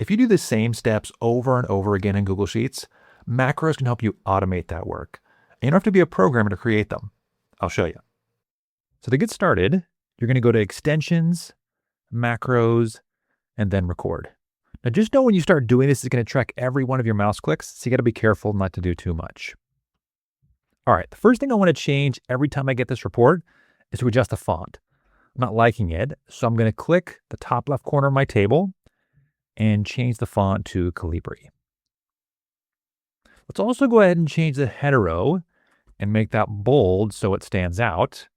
If you do the same steps over and over again in Google Sheets, macros can help you automate that work. And you don't have to be a programmer to create them. I'll show you. So to get started, you're going to go to Extensions, Macros, and then Record. Now just know when you start doing this, it's going to track every one of your mouse clicks, so you got to be careful not to do too much. All right, the first thing I want to change every time I get this report is to adjust the font. I'm not liking it, so I'm going to click the top left corner of my table and change the font to Calibri. Let's also go ahead and change the header row and make that bold so it stands out.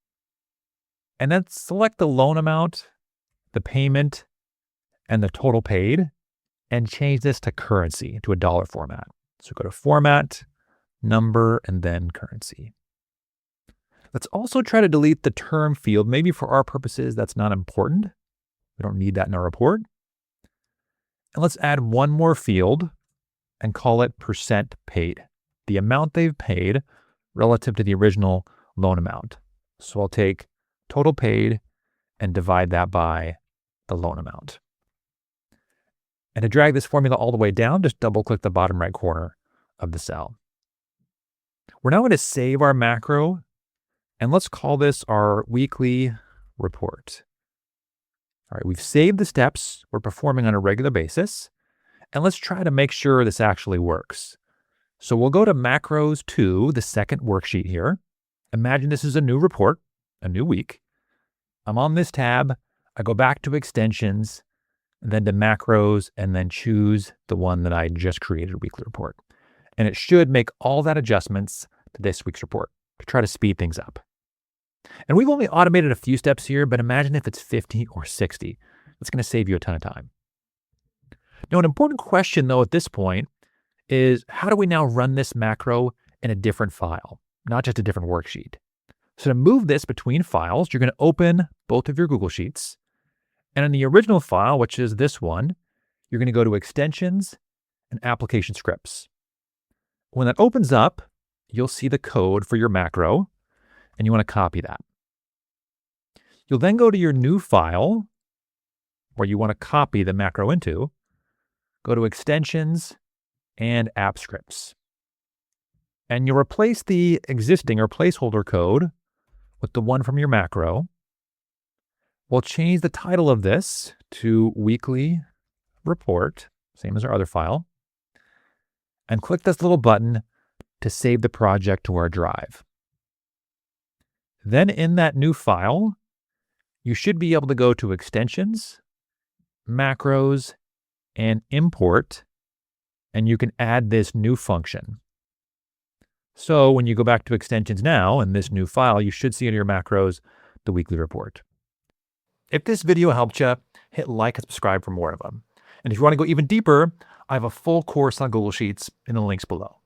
And then select the loan amount, the payment, and the total paid, and change this to currency, to a dollar format. So go to Format, Number, and then Currency. Let's also try to delete the term field. Maybe for our purposes, that's not important. We don't need that in our report. And let's add one more field and call it percent paid, the amount they've paid relative to the original loan amount. So I'll take total paid and divide that by the loan amount. And to drag this formula all the way down, just double click the bottom right corner of the cell. We're now going to save our macro, and let's call this our weekly report. All right, we've saved the steps we're performing on a regular basis, and let's try to make sure this actually works. So we'll go to Macros 2, the second worksheet here. Imagine this is a new report, a new week. I'm on this tab. I go back to Extensions, and then to Macros, and then choose the one that I just created, weekly report. And it should make all that adjustments to this week's report to try to speed things up. And we've only automated a few steps here, but imagine if it's 50 or 60. That's going to save you a ton of time. Now, an important question, though, at this point is how do we now run this macro in a different file, not just a different worksheet? So to move this between files, you're going to open both of your Google Sheets. And in the original file, which is this one, you're going to go to Extensions and Application Scripts. When that opens up, you'll see the code for your macro, and you want to copy that. You'll then go to your new file where you want to copy the macro into, go to Extensions and App Scripts. And you'll replace the existing or placeholder code with the one from your macro. We'll change the title of this to Weekly Report, same as our other file, and click this little button to save the project to our drive. Then in that new file, you should be able to go to Extensions, Macros, and Import, and you can add this new function. So when you go back to Extensions now in this new file, you should see in your macros the weekly report. If this video helped you, hit like and subscribe for more of them. And if you want to go even deeper, I have a full course on Google Sheets in the links below.